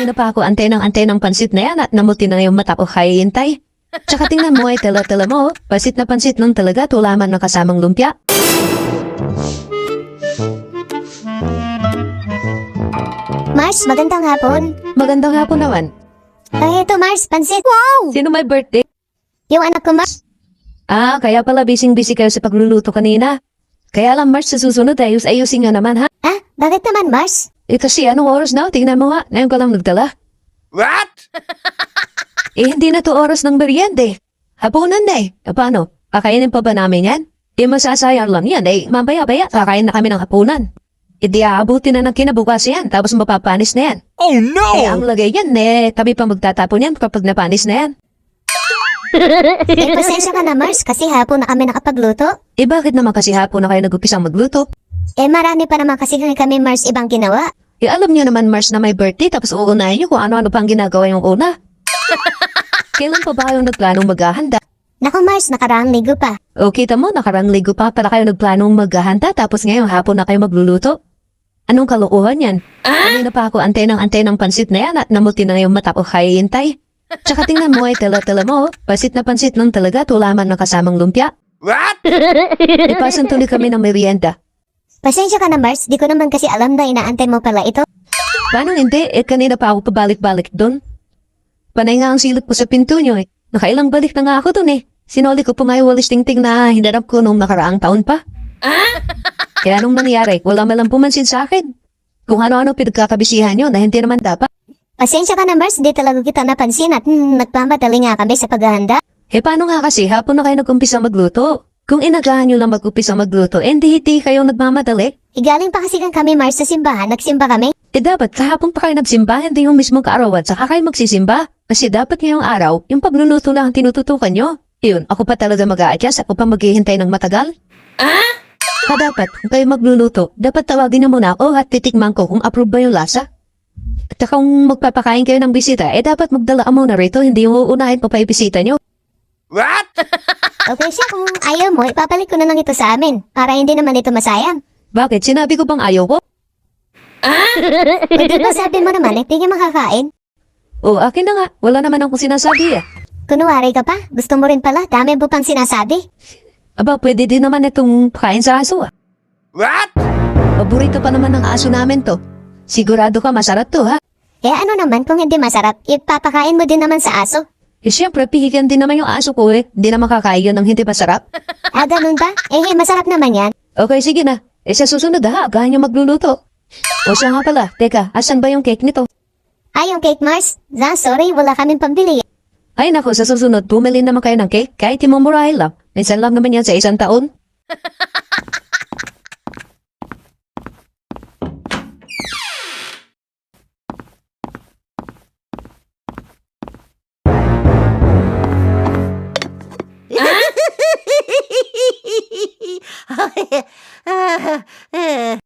Kanina pa ako antay ng pansit na yan at namuti na yung mata ko hintay. Tsaka tingnan mo ay tala-tala mo, pansit na pansit lang talaga, tulaman na kasamang lumpia. Mars, magandang hapon. Magandang hapon naman. Ay, ito Mars, pansit. Wow! Sino may birthday? Yung anak ko Mars. Ah, kaya pala busy kayo sa pagluluto kanina. Kaya lang Mars, sa susunod ayusin nga naman ha. Ah, bakit naman Mars? Ito anong oras na? Tingnan mo nga, ngayon ko lang nagdala. What? Hindi na to oras ng merienda eh. Hapunan na eh. Paano? Kakainin pa ba namin yan? Masasayang lang yan eh. Mamaya-baya, kakain na kami ng hapunan. Aabutin na ng kinabukas yan, tapos mapapanis na yan. Oh no! Ang lagay yan tabi pa magtatapon yan kapag napanis na yan. Pasensya ka na Mars, kasi hapon na kami nakapagluto. Bakit naman kasi hapon na kayo nag-upisang magluto? Marami pa naman kasi kami Mars ibang ginawa. Alam niyo naman Mars na may birthday tapos uunahin niyo kung ano-ano pang ginagawa yung una. Kailan pa ba kayong nagplanong maghahanda? Naku Mars, nakaraang linggo pa. O kita mo, nakarang linggo pa para kayo nagplanong maghahanda tapos ngayong hapon na kayo magluluto. Anong kalokohan yan? Kanina pa ako antay ng pansit na yan at namuti na yung mata ko hintay. Tsaka tingnan mo ay tala-tala mo, pansit na pansit lang talaga, tulaman na kasamang lumpia. What? Ipasan tuloy kami ng merienda. Pasensya ka na Mars, di ko naman kasi alam na inaantay mo pala ito. Paano hindi? Kanina pa ako pabalik-balik doon. Panay nga ang silip ko sa pinto nyo eh. Nakailang balik na nga ako doon eh. Sinoli ko pa nga yung walis tingting na hinarap ko nung nakaraang taon pa. Kaya nung nangyari, wala malang pumansin sa akin. Kung ano-ano pinagkakabisihan nyo na hindi naman dapat. Pasensya ka na Mars, di talaga kita napansin at nagpamadali nga kami sa paghahanda. Paano nga kasi hapon na kayo nag-umpisa magluto? Kung inagahan nyo lang mag-umpisa magluto, hindi kayo nagmamadali. Galing pa kasi kami Mars sa simbahan, nagsimba kami. Dapat kahapon pa kayo nagsimba, hindi yung mismong kaarawan, saka kayo magsisimba. Kasi dapat ngayong araw, yung pagluluto lang ang tinututukan nyo. Yun, ako pa talaga mag-a-adjust, ako pa maghihintay ng matagal. Dapat, kung kayo magluluto, dapat tawagin na muna ako at titikman ko kung approve ba yung lasa. At kung magpapakain kayo ng bisita, dapat magdala ka muna rito, hindi yung uunahin pa pa ibisita nyo. What? Okay siya, kung ayaw mo, ipapalik ko na lang ito sa amin, para hindi naman ito masayang. Bakit? Sinabi ko bang ayaw ko? Pwede ba sabi mo naman, hindi niya makakain? O, akin na nga. Wala naman akong sinasabi eh. Kunwari ka pa, gusto mo rin pala, dami mo pang sinasabi. Aba, pwede din naman itong pakain sa aso ah. What? Paborito pa naman ng aso namin to. Sigurado ka masarap to ha? Ano naman kung hindi masarap, ipapakain mo din naman sa aso. Siyempre, pihigan din naman yung aso ko eh. Hindi naman kakain yun ng hindi masarap. Ganun ba? Masarap naman yan. Okay, sige na. Sa susunod ha, agahan yung magluluto. O siya nga pala, teka, asan ba yung cake nito? Yung cake Mars? Sorry, wala kaming pambili. Ay nako, sa susunod, bumili naman kayo ng cake. Kahit imumurahin lang. Minsan lang naman yan sa isang taon.